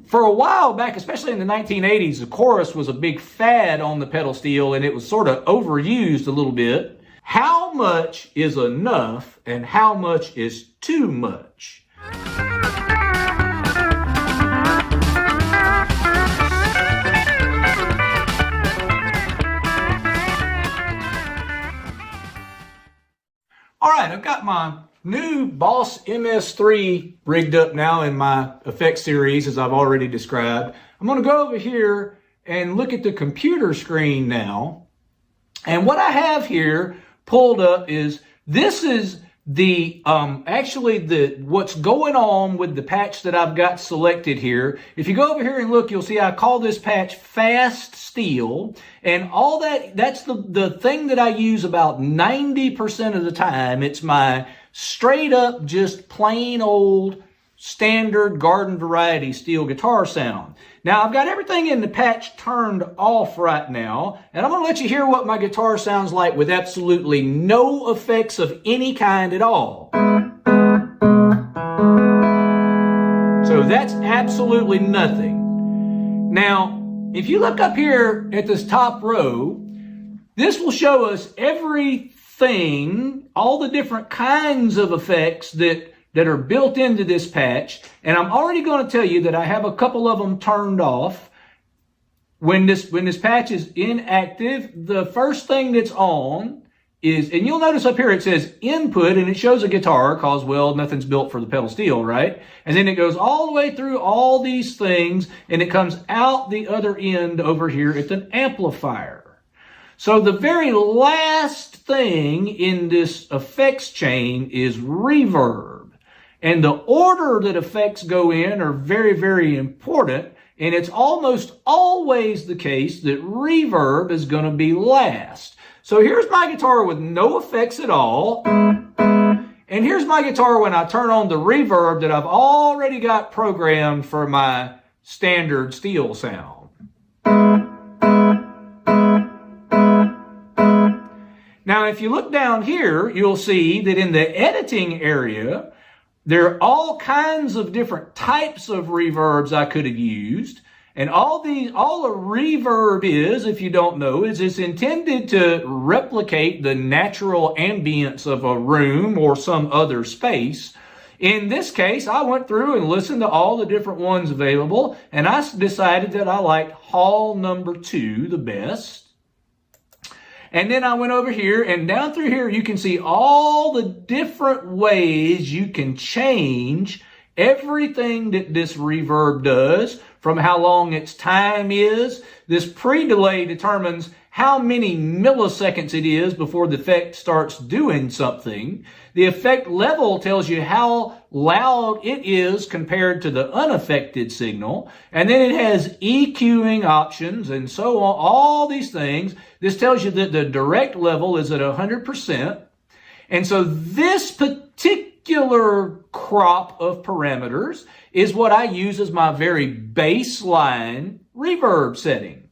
For a while back, especially in the 1980s, the chorus was a big fad on the pedal steel, and it was sort of overused a little bit. How much is enough and how much is too much? All right, I've got my new Boss MS3 rigged up now in my effects series, as I've already described. I'm going to go over here and look at the computer screen now. And what I have here pulled up is, this is the what's going on with the patch that I've got selected here. If you go over here and look, you'll see I call this patch Fast Steel, and all that's the thing that I use about 90% of the time. It's my straight up, just plain old standard garden variety steel guitar sound. Now I've got everything in the patch turned off right now, and I'm going to let you hear what my guitar sounds like with absolutely no effects of any kind at all. So that's absolutely nothing. Now, if you look up here at this top row, this will show us everything, all the different kinds of effects that are built into this patch. And I'm already going to tell you that I have a couple of them turned off. When this patch is inactive, the first thing that's on is, and you'll notice up here it says input, and it shows a guitar because, well, nothing's built for the pedal steel, right? And then it goes all the way through all these things, and it comes out the other end over here at the amplifier. So the very last thing in this effects chain is reverb. And the order that effects go in are very, very important. And it's almost always the case that reverb is going to be last. So here's my guitar with no effects at all. And here's my guitar when I turn on the reverb that I've already got programmed for my standard steel sound. Now, if you look down here, you'll see that in the editing area, there are all kinds of different types of reverbs I could have used. And all a reverb is, if you don't know, is it's intended to replicate the natural ambience of a room or some other space. In this case, I went through and listened to all the different ones available, and I decided that I liked Hall number 2 the best. And then I went over here, and down through here you can see all the different ways you can change everything that this reverb does, from how long its time is. This pre-delay determines how many milliseconds it is before the effect starts doing something. The effect level tells you how loud it is compared to the unaffected signal. And then it has EQing options and so on, all these things. This tells you that the direct level is at 100%. And so this particular crop of parameters is what I use as my very baseline reverb setting.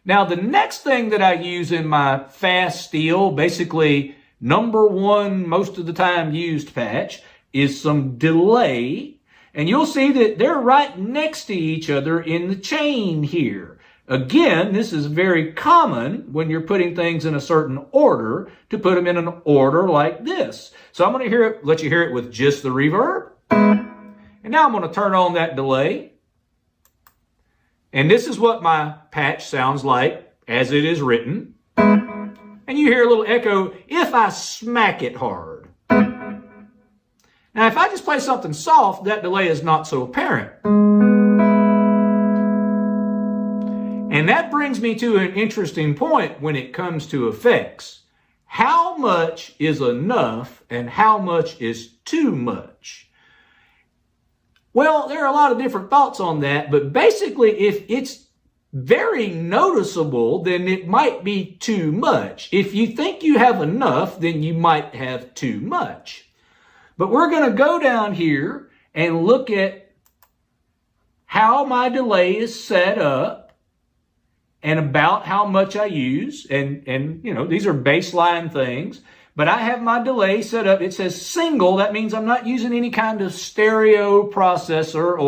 Now, the next thing that I use in my Fast Steel, basically number one most of the time used patch, is some delay. And you'll see that they're right next to each other in the chain here. Again, this is very common when you're putting things in a certain order to put them in an order like this. So I'm going to let you hear it with just the reverb. And now I'm going to turn on that delay. And this is what my patch sounds like as it is written. And you hear a little echo if I smack it hard. Now, if I just play something soft, that delay is not so apparent. And that brings me to an interesting point when it comes to effects. How much is enough and how much is too much? Well, there are a lot of different thoughts on that, but basically if it's very noticeable, then it might be too much. If you think you have enough, then you might have too much. But we're going to go down here and look at how my delay is set up and about how much I use. And you know, these are baseline things. But I have my delay set up. It says single. That means I'm not using any kind of stereo processor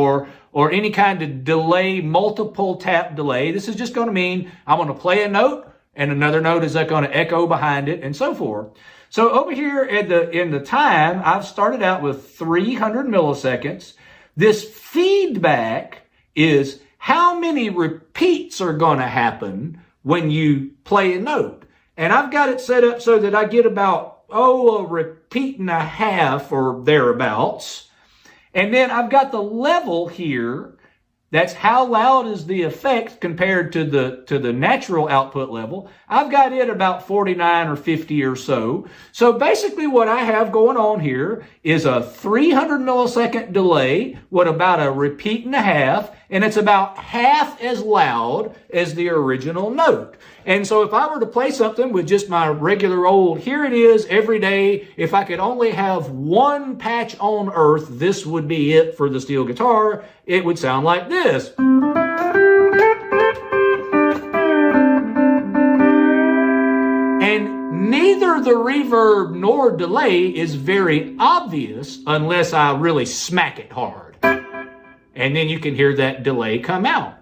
or any kind of delay, multiple tap delay. This is just going to mean I'm going to play a note and another note is going to echo behind it and so forth. So over here in the time, I've started out with 300 milliseconds. This feedback is how many repeats are going to happen when you play a note. And I've got it set up so that I get about, a repeat and a half or thereabouts. And then I've got the level here. That's how loud is the effect compared to the natural output level. I've got it about 49 or 50 or so. So basically what I have going on here is a 300 millisecond delay with about a repeat and a half, and it's about half as loud as the original note. And so if I were to play something with just my regular old, here it is every day, if I could only have one patch on earth, this would be it for the steel guitar. It would sound like this. And neither the reverb nor delay is very obvious unless I really smack it hard. And then you can hear that delay come out.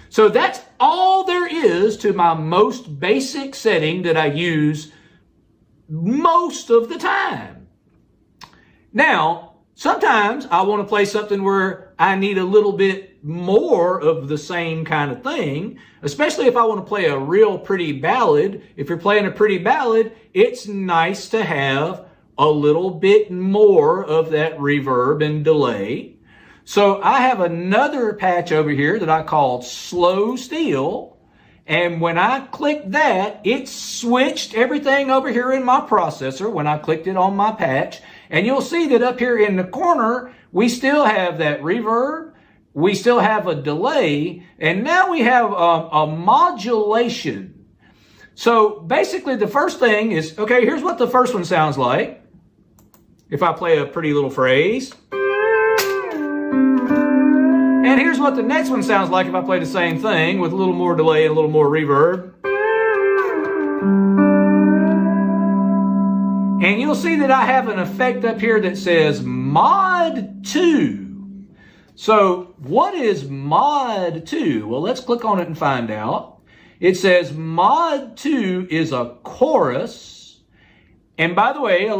So that's all there is to my most basic setting that I use most of the time. Now, sometimes I want to play something where I need a little bit more of the same kind of thing, especially if I want to play a real pretty ballad. If you're playing a pretty ballad, it's nice to have a little bit more of that reverb and delay. So I have another patch over here that I call slow steel. And when I click that, it switched everything over here in my processor when I clicked it on my patch. And you'll see that up here in the corner, we still have that reverb. We still have a delay. And now we have a modulation. So basically the first thing is, okay, here's what the first one sounds like. If I play a pretty little phrase. And here's what the next one sounds like if I play the same thing with a little more delay and a little more reverb. And you'll see that I have an effect up here that says mod 2. So what is mod 2? Well, let's click on it and find out. It says mod 2 is a chorus. And by the way,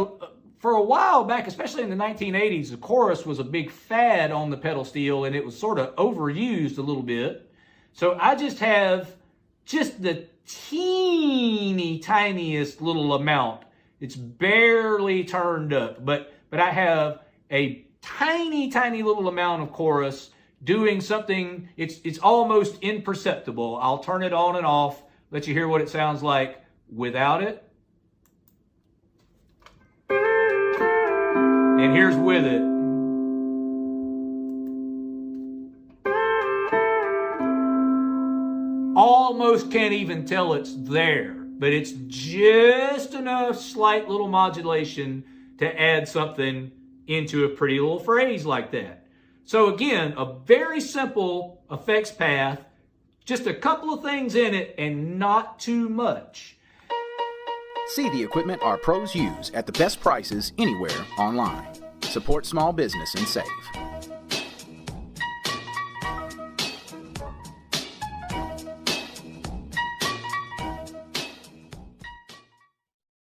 for a while back, especially in the 1980s, the chorus was a big fad on the pedal steel and it was sort of overused a little bit. So I just have just the teeny tiniest little amount. It's barely turned up, but I have a tiny little amount of chorus doing something. It's almost imperceptible. I'll turn it on and off, let you hear what it sounds like without it. And here's with it. Almost can't even tell it's there, but it's just enough slight little modulation to add something into a pretty little phrase like that. So again, a very simple effects path, just a couple of things in it and not too much. See the equipment our pros use at the best prices anywhere online. Support small business and save.